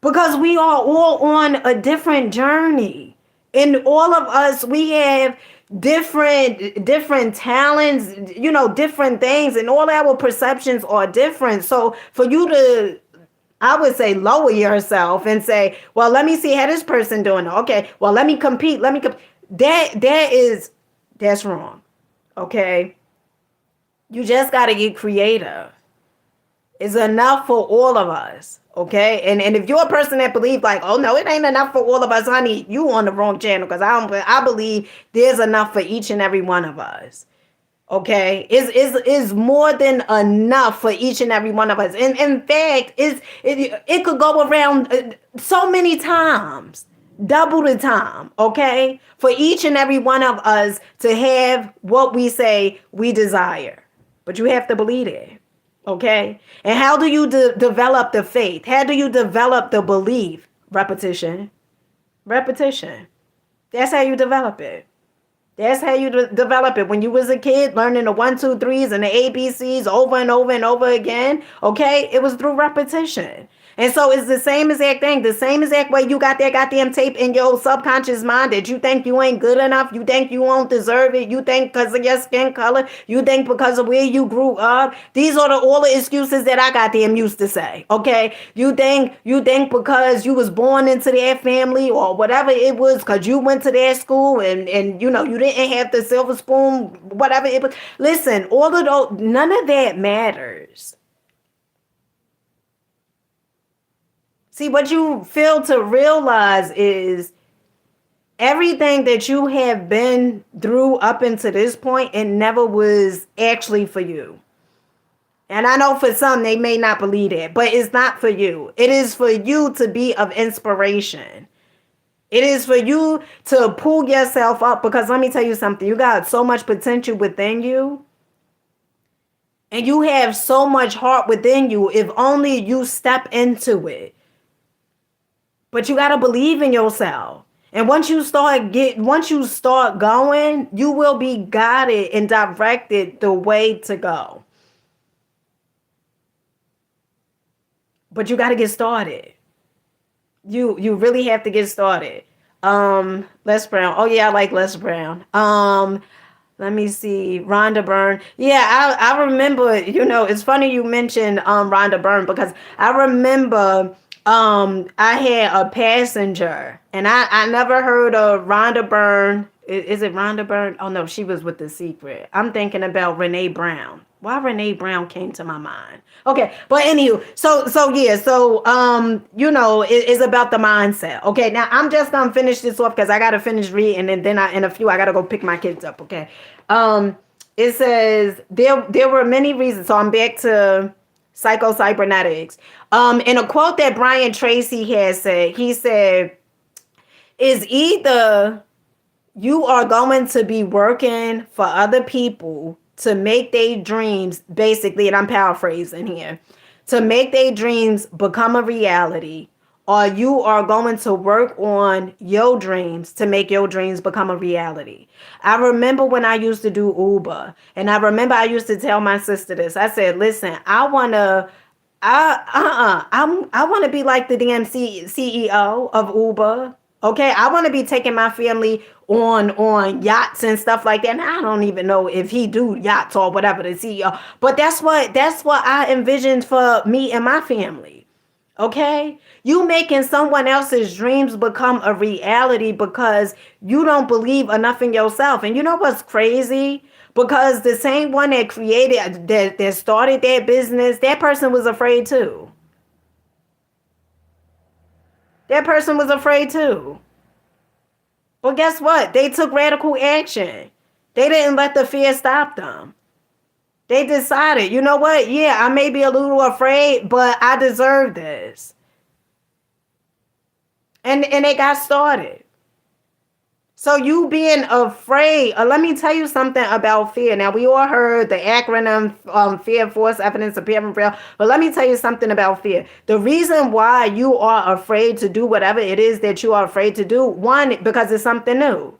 Because we are all on a different journey. And all of us, we have different talents, different things, and all our perceptions are different. So for you to, I would say, lower yourself and say, well, let me see how this person doing. Okay, well, let me compete. That's wrong. Okay, you just got to get creative. It's enough for all of us. Okay. And if you're a person that believes like, oh no, it ain't enough for all of us, honey, you on the wrong channel. Because I believe there's enough for each and every one of us. Okay, is more than enough for each and every one of us. And in fact, it could go around so many times, double the time. Okay, for each and every one of us to have what we say we desire, but you have to believe it. Okay, and how do you develop the faith? How do you develop the belief? Repetition, repetition. That's how you develop it. That's how you develop it. When you was a kid, learning the one, two, threes and the ABCs over and over and over again, okay, it was through repetition. And so it's the same exact thing. The same exact way you got that goddamn tape in your subconscious mind that you think you ain't good enough. You think you won't deserve it. You think because of your skin color. You think because of where you grew up. These are all the excuses that I goddamn used to say. Okay. You think because you was born into that family or whatever it was because you went to that school and you didn't have the silver spoon, whatever it was. Listen, all of those, none of that matters. See, what you fail to realize is everything that you have been through up until this point, it never was actually for you. And I know for some, they may not believe that, but it's not for you. It is for you to be of inspiration. It is for you to pull yourself up because let me tell you something. You got so much potential within you. And you have so much heart within you if only you step into it. But you got to believe in yourself. And once you start going, you will be guided and directed the way to go. But you got to get started. You really have to get started. Les Brown. Oh yeah, I like Les Brown. Let me see. Rhonda Byrne. Yeah, I remember, it's funny you mentioned Rhonda Byrne because I remember I had a passenger and I never heard of Rhonda Byrne. Is it Rhonda Byrne? Oh no, she was with The Secret. I'm thinking about Renee Brown. Why Renee Brown came to my mind. Okay, but anywho, it's about the mindset. Okay, now I'm just gonna finish this off because I gotta finish reading and then in a few I gotta go pick my kids up. Okay, it says there were many reasons. So I'm back to psycho-cybernetics. In a quote that Brian Tracy has said, he said, "Is either you are going to be working for other people to make their dreams, basically, and I'm paraphrasing here, to make their dreams become a reality, or you are going to work on your dreams to make your dreams become a reality." I remember when I used to do Uber, and I remember I used to tell my sister this. I said, listen, I want to I want to be like the damn CEO of Uber. Okay, I want to be taking my family on yachts and stuff like that. And I don't even know if he do yachts or whatever, the CEO. But that's what I envisioned for me and my family. Okay? You making someone else's dreams become a reality because you don't believe enough in yourself. And you know what's crazy? Because the same one that created that started that business, that person was afraid too. That person was afraid too. Well, guess what? They took radical action. They didn't let the fear stop them. They decided, you know what? Yeah, I may be a little afraid, but I deserve this. And they got started. So you being afraid, let me tell you something about fear. Now, we all heard the acronym fear, force, evidence, appearing real. But let me tell you something about fear. The reason why you are afraid to do whatever it is that you are afraid to do, one, because it's something new.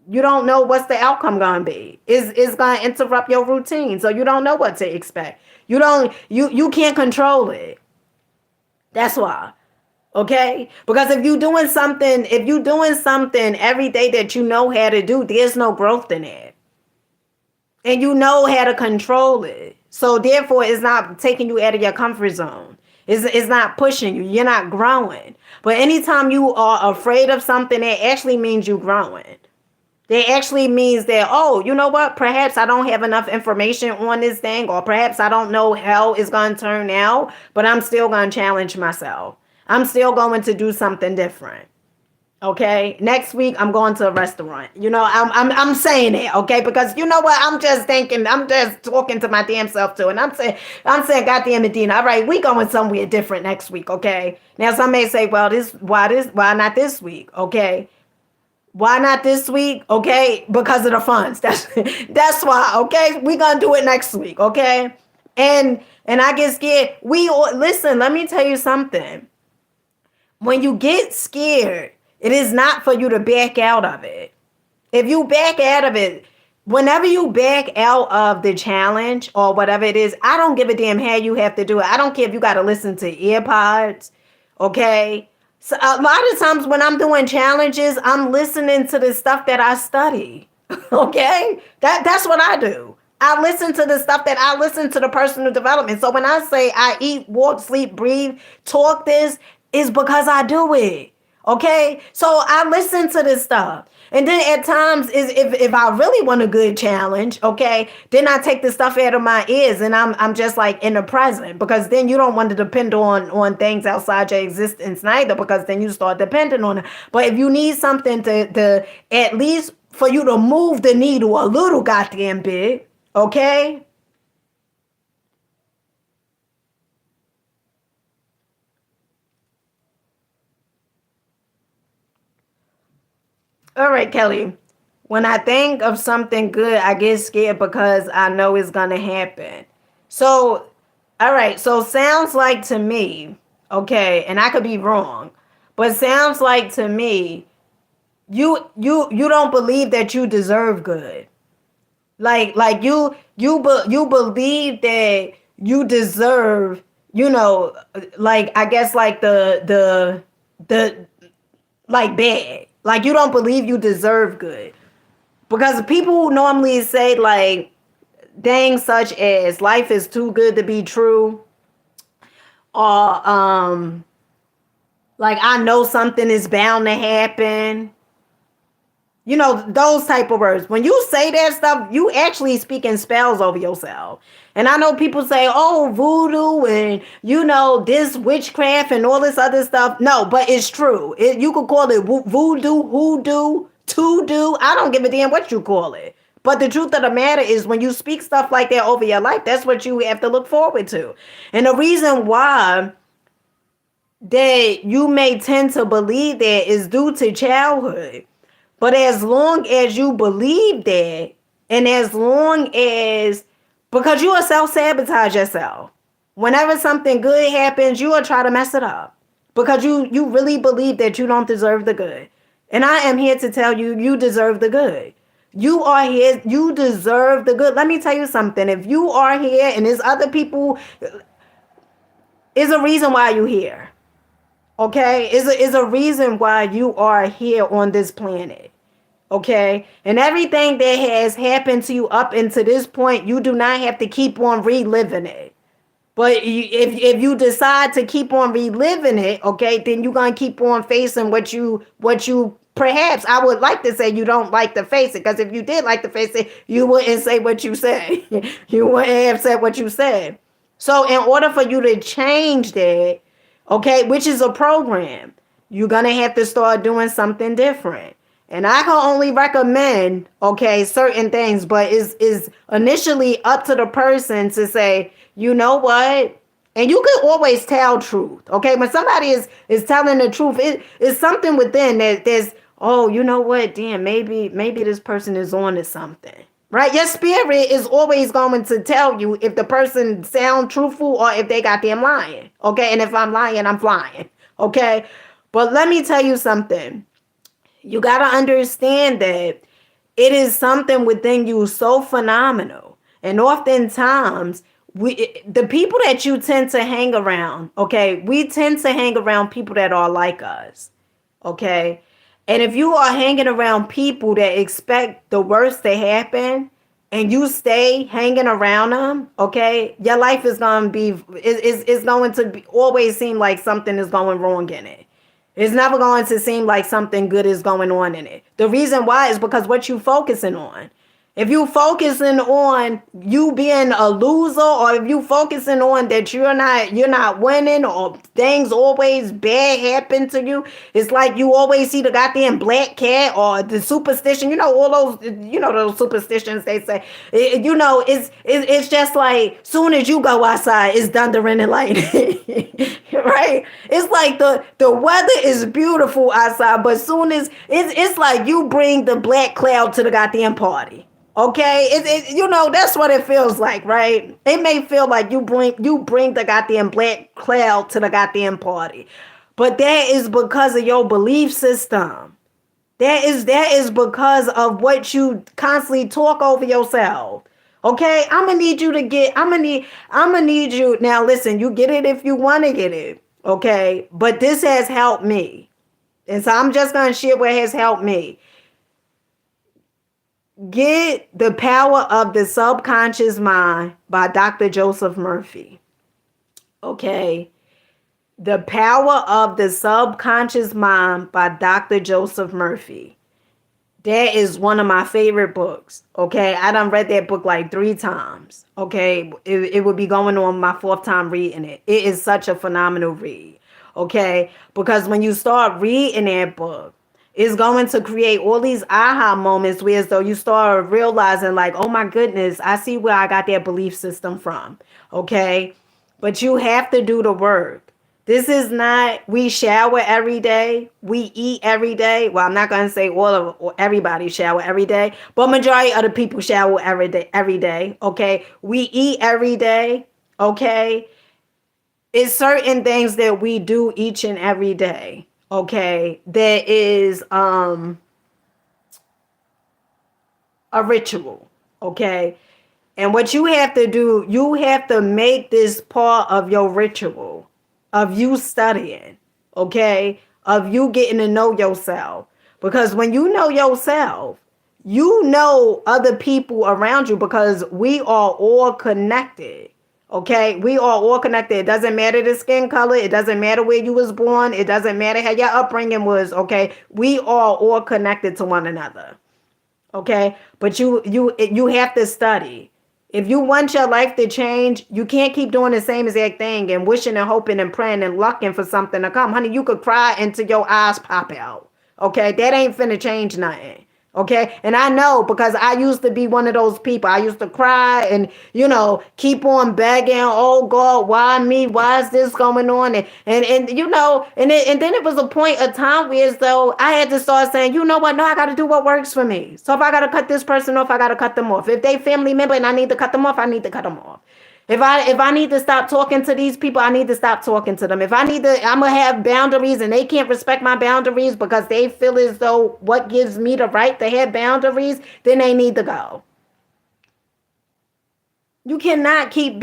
You don't know what's the outcome gonna be. Is gonna interrupt your routine, so you don't know what to expect. You can't control it. That's why. Okay? Because if you doing something every day that you know how to do, there's no growth in it. And you know how to control it. So therefore it's not taking you out of your comfort zone. It's not pushing you. You're not growing. But anytime you are afraid of something, it actually means you're growing. It actually means that, oh, you know what? Perhaps I don't have enough information on this thing, or perhaps I don't know how it's going to turn out, but I'm still going to challenge myself. I'm still going to do something different. Okay, next week I'm going to a restaurant. I'm saying it, okay, because you know what? I'm just thinking, I'm just talking to my damn self too, and I'm saying, goddamn it, Dina. All right, we going somewhere different next week, okay? Now some may say, well, why not this week, okay? Why not this week? Okay, because of the funds. That's why. Okay, we gonna do it next week. Okay, and I get scared. Listen. Let me tell you something. When you get scared, it is not for you to back out of it. If you back out of it, whenever you back out of the challenge or whatever it is, I don't give a damn how you have to do it. I don't care if you got to listen to earpods. Okay. So a lot of times when I'm doing challenges, I'm listening to the stuff that I study. Okay? That's what I do. I listen to the stuff that I listen to the personal development. So when I say I eat, walk, sleep, breathe, talk this, is because I do it. Okay? So I listen to this stuff. And then at times is if I really want a good challenge, okay, then I take the stuff out of my ears and I'm just like in the present, because then you don't want to depend on things outside your existence neither, because then you start depending on it. But if you need something to at least for you to move the needle a little goddamn bit, okay? All right, Kelly. When I think of something good, I get scared because I know it's going to happen. So, all right. So, sounds like to me, okay, and I could be wrong, but sounds like to me, you don't believe that you deserve good. You believe that you deserve, like I guess like the like bad. Like you don't believe you deserve good. Because people normally say like things such as life is too good to be true, or like I know something is bound to happen. Those type of words. When you say that stuff, you actually speaking spells over yourself. And I know people say, oh, voodoo and, this witchcraft and all this other stuff. No, but it's true. You could call it voodoo, hoodoo, to-do. I don't give a damn what you call it. But the truth of the matter is when you speak stuff like that over your life, that's what you have to look forward to. And the reason why that you may tend to believe that is due to childhood. But as long as you believe that, and as long as, because you will self-sabotage yourself. Whenever something good happens, you will try to mess it up. Because you really believe that you don't deserve the good. And I am here to tell you, you deserve the good. You are here, you deserve the good. Let me tell you something. If you are here and there's other people, is a reason why you're here. Okay? Is a reason why you are here on this planet. Okay, and everything that has happened to you up until this point, you do not have to keep on reliving it. But if you decide to keep on reliving it, okay, then you're gonna keep on facing what you perhaps I would like to say you don't like to face it, because if you did like to face it, you wouldn't say what you say. You wouldn't have said what you said. So in order for you to change that, okay, which is a program, you're gonna have to start doing something different. And I can only recommend, okay, certain things, but is initially up to the person to say, you know what? And you can always tell truth, okay? When somebody is telling the truth, it is something within that there's, oh, you know what? Damn, maybe this person is on to something, right? Your spirit is always going to tell you if the person sound truthful or if they got them lying, okay? And if I'm lying, I'm flying, okay? But let me tell you something. You got to understand that It is something within you so phenomenal. And oftentimes, the people that you tend to hang around, okay, we tend to hang around people that are like us, okay? And if you are hanging around people that expect the worst to happen and you stay hanging around them, okay, your life is going to be, it's going to always seem like something is going wrong in it. It's never going to seem like something good is going on in it. The reason why is because what you focusing on. If you focusing on you being a loser, or if you focusing on that you're not winning, or things always bad happen to you, it's like you always see the goddamn black cat or the superstition. You know all those, those superstitions they say. It's just like soon as you go outside, it's thundering and lightning, right? It's like the weather is beautiful outside, but soon as it's like you bring the black cloud to the goddamn party. Okay, that's what it feels like, right? It may feel like you bring the goddamn black cloud to the goddamn party, but that is because of your belief system. That is because of what you constantly talk over yourself. Okay, I'm gonna need you now. Listen, you get it if you want to get it. Okay, but this has helped me, and so I'm just gonna share what has helped me. Get The Power of the Subconscious Mind by Dr. Joseph Murphy. Okay. The Power of the Subconscious Mind by Dr. Joseph Murphy. That is one of my favorite books. Okay. I done read that book like 3 times. Okay. It would be going on my 4th time reading it. It is such a phenomenal read. Okay. Because when you start reading that book, it's going to create all these aha moments where as though you start realizing like, oh my goodness, I see where I got that belief system from. Okay. But you have to do the work. This is not, we shower every day. We eat every day. Well, I'm not going to say everybody shower every day, but majority of the people shower every day. Okay. We eat every day. Okay. It's certain things that we do each and every day. Okay, there is a ritual. Okay, and what you have to do, you have to make this part of your ritual of you studying. Okay, of you getting to know yourself, because when you know yourself, you know other people around you, because we are all connected. Okay, we are all connected. It doesn't matter the skin color. It doesn't matter where you was born. It doesn't matter how your upbringing was. Okay, we are all connected to one another. Okay, but you have to study. If you want your life to change, you can't keep doing the same exact thing and wishing and hoping and praying and looking for something to come. Honey, you could cry until your eyes pop out. Okay, that ain't finna change nothing. Okay. And I know, because I used to be one of those people. I used to cry and, keep on begging. Oh God, why me? Why is this going on? And then it was a point of time where as though I had to start saying, you know what? No, I got to do what works for me. So if I got to cut this person off, I got to cut them off. If they family member and I need to cut them off, I need to cut them off. If I need to stop talking to these people, I need to stop talking to them. If I need to, I'm going to have boundaries and they can't respect my boundaries because they feel as though what gives me the right to have boundaries, then they need to go. You cannot keep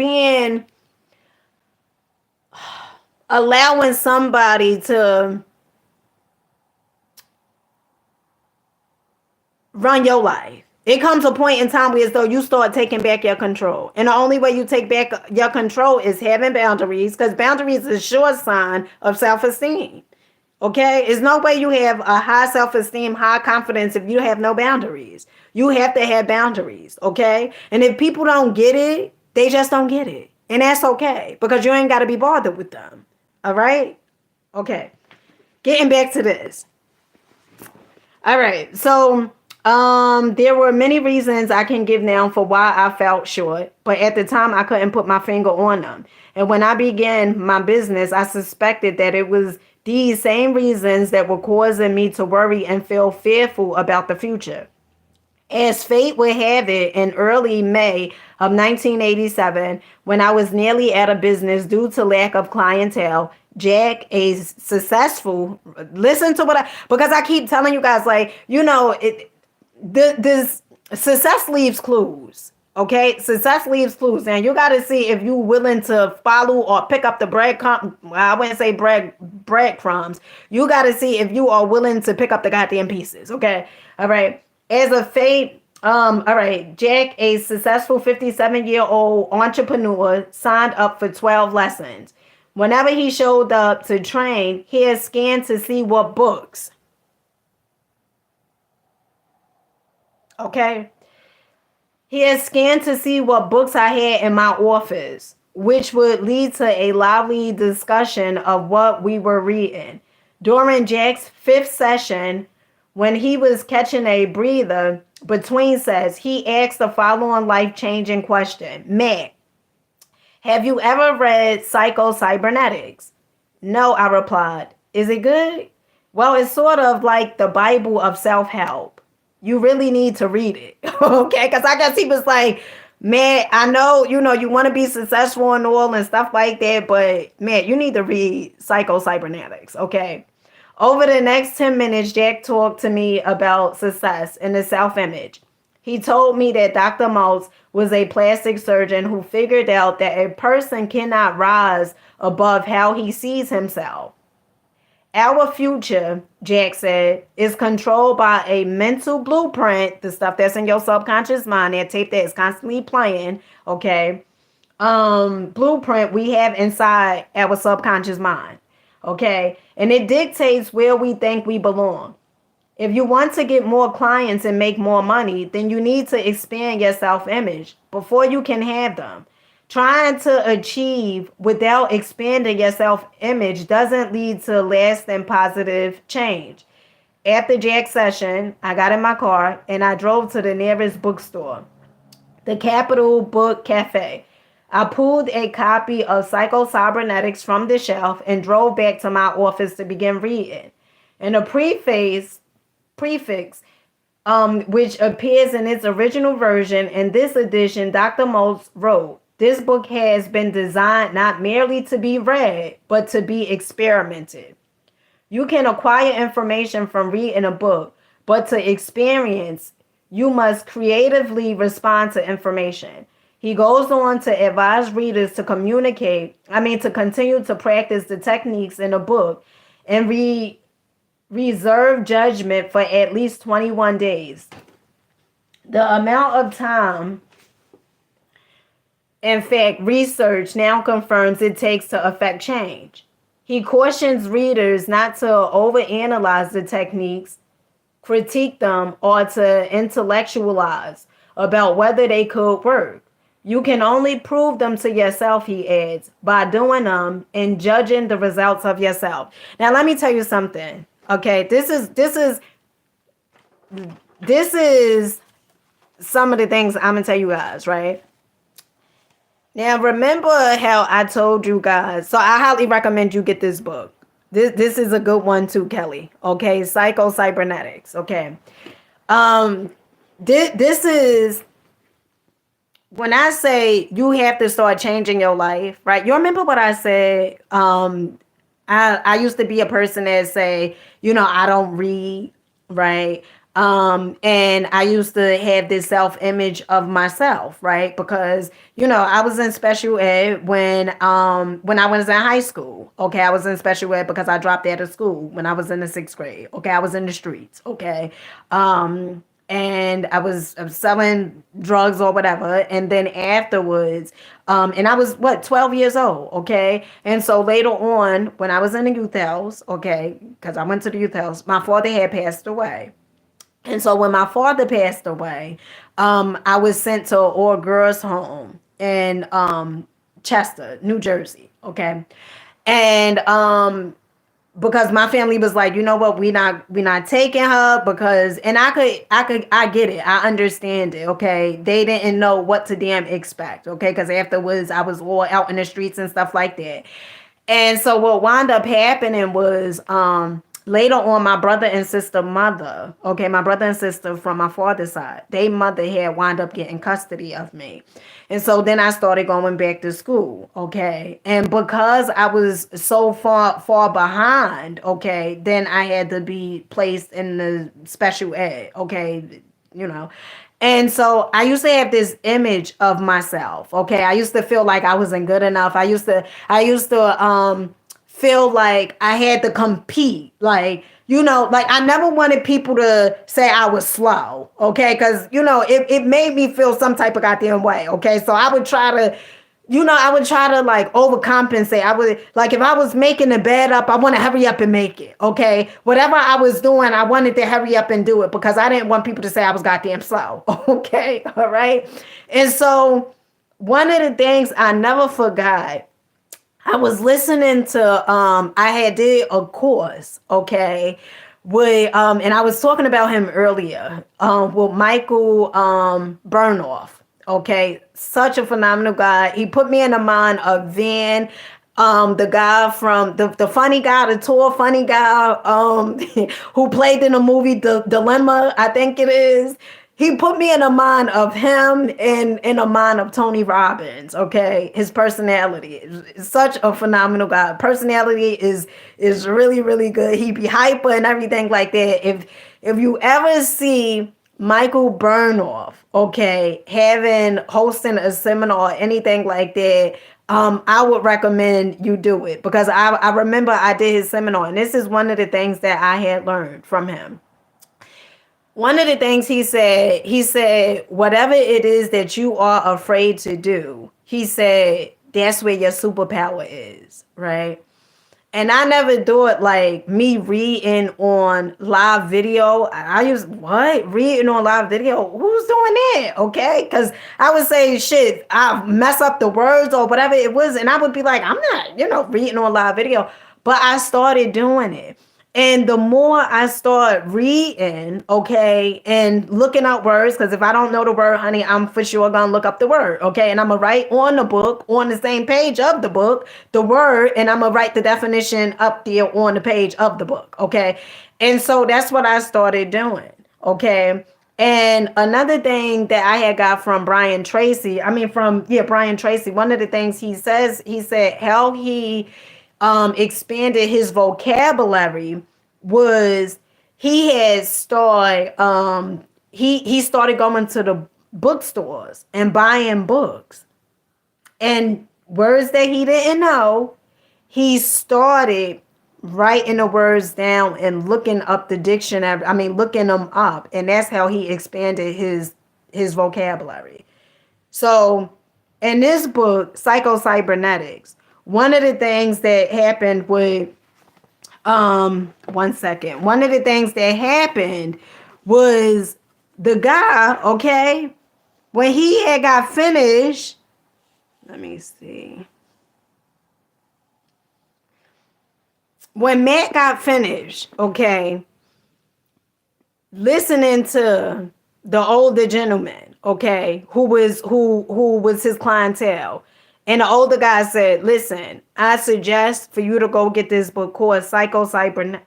allowing somebody to run your life. It comes a point in time where as though you start taking back your control. And the only way you take back your control is having boundaries, because boundaries is a sure sign of self-esteem. Okay? There's no way you have a high self-esteem, high confidence if you have no boundaries. You have to have boundaries. Okay? And if people don't get it, they just don't get it. And that's okay, because you ain't got to be bothered with them. All right? Okay. Getting back to this. All right. So there were many reasons I can give now for why I felt short, but at the time I couldn't put my finger on them. And when I began my business, I suspected that it was these same reasons that were causing me to worry and feel fearful about the future. As fate would have it, in early May of 1987, when I was nearly out of business due to lack of clientele, Jack, a successful, listen to because I keep telling you guys, this success leaves clues. Okay, success leaves clues. Now you got to see if you're willing to follow or pick up the well, I wouldn't say breadcrumbs. You got to see if you are willing to pick up the goddamn pieces. Okay, all right. As a fate, all right. Jack, a successful 57-year-old entrepreneur, signed up for 12 lessons. Whenever he showed up to train, he had scanned to see what books. Okay. He had scanned to see what books I had in my office, which would lead to a lively discussion of what we were reading. During Jack's fifth session, when he was catching a breather between sets, he asked the following life-changing question. Matt, have you ever read Psycho-Cybernetics? No, I replied. Is it good? Well, it's sort of like the Bible of self-help. You really need to read it. Okay? Because I guess he was like, man, I know, you want to be successful and all and stuff like that, but man, you need to read Psycho-Cybernetics. Okay? Over the next 10 minutes, Jack talked to me about success and the self-image. He told me that Dr. Maltz was a plastic surgeon who figured out that a person cannot rise above how he sees himself. Our future, Jack said, is controlled by a mental blueprint, the stuff that's in your subconscious mind, that tape that is constantly playing, okay? Blueprint we have inside our subconscious mind, okay? And it dictates where we think we belong. If you want to get more clients and make more money, then you need to expand your self-image before you can have them. Trying to achieve without expanding your self-image doesn't lead to lasting positive change. After Jack's session, I got in my car and I drove to the nearest bookstore, the Capital Book Cafe. I pulled a copy of Psycho-Cybernetics from the shelf and drove back to my office to begin reading. In a prefix, which appears in its original version. In this edition, Dr. Maltz wrote, this book has been designed not merely to be read, but to be experimented. You can acquire information from reading a book, but to experience, you must creatively respond to information. He goes on to advise readers to to continue to practice the techniques in a book and reserve judgment for at least 21 days. The amount of time, in fact, research now confirms it takes to affect change. He cautions readers not to overanalyze the techniques, critique them, or to intellectualize about whether they could work. You can only prove them to yourself, he adds, by doing them and judging the results of yourself. Now, let me tell you something. Okay, this is some of the things I'm gonna tell you guys, right? Now, remember how I told you guys. So I highly recommend you get this book. This is a good one too, Kelly. Okay, Psycho-Cybernetics. Okay, this is when I say you have to start changing your life, right? You remember what I said? I used to be a person that say, I don't read, right? And I used to have this self-image of myself, right? Because, I was in special ed when I was in high school. Okay, I was in special ed because I dropped out of school when I was in the 6th grade. Okay, I was in the streets. Okay. And I was selling drugs or whatever. And then afterwards, and I was 12 years old. Okay. And so later on, when I was in the youth house, okay, because I went to the youth house, my father had passed away. And so when my father passed away, I was sent to an all girls home in Chester, New Jersey. Okay. And because my family was like, you know what, we're not taking her because, and I get it. I understand it. Okay. They didn't know what to damn expect. Okay. Because afterwards I was all out in the streets and stuff like that. And so what wound up happening was, later on, my brother and sister from my father's side, they mother had wound up getting custody of me. And so then I started going back to school, okay? And because I was so far behind, okay, then I had to be placed in the special ed, okay? And so I used to have this image of myself. Okay. I used to feel like I wasn't good enough. I used to feel like I had to compete. Like I never wanted people to say I was slow. Okay. Cause it made me feel some type of goddamn way. Okay. So I would try to like overcompensate. I would like if I was making the bed up, I want to hurry up and make it. Okay. Whatever I was doing, I wanted to hurry up and do it because I didn't want people to say I was goddamn slow. Okay. All right. And so one of the things I never forgot, I was listening to I had did a course, okay, with and I was talking about him earlier, with Michael Burnoff. Okay, such a phenomenal guy. He put me in the mind of Van, the guy from the funny guy, the tall funny guy, who played in the movie The Dilemma, I think it is. He put me in a mind of him and in a mind of Tony Robbins. Okay, his personality is such a phenomenal guy. Personality is really really good. He be hyper and everything like that. If you ever see Michael Burnoff, okay, having hosting a seminar or anything like that, I would recommend you do it because I remember I did his seminar and this is one of the things that I had learned from him. One of the things he said, whatever it is that you are afraid to do, he said, that's where your superpower is, right? And I never thought like me reading on live video. I used what? Reading on live video? Who's doing that? Okay. Because I would say shit, I mess up the words or whatever it was. And I would be like, I'm not, reading on live video. But I started doing it. And the more I start reading, okay, and looking up words, because if I don't know the word, honey, I'm for sure gonna look up the word, okay? And I'm gonna write on the book, on the same page of the book, the word, and I'm gonna write the definition up there on the page of the book, okay? And so that's what I started doing, okay? And another thing that I had got from Brian Tracy, one of the things he said how he expanded his vocabulary was he had started he started going to the bookstores and buying books and words that he didn't know. He started writing the words down and looking up the dictionary. I mean, looking them up, and that's how he expanded his vocabulary. So, in this book, Psycho-Cybernetics, one of the things that happened with one second. One of the things that happened was the guy, okay, when he had got finished, let me see. When Matt got finished, okay, listening to the older gentleman, okay, who was his clientele. And the older guy said, listen, I suggest for you to go get this book called Psycho-Cybernet.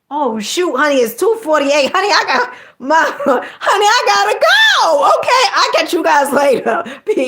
Oh shoot, honey, it's 2:48. Honey, I gotta go. Okay, I'll catch you guys later. Peace.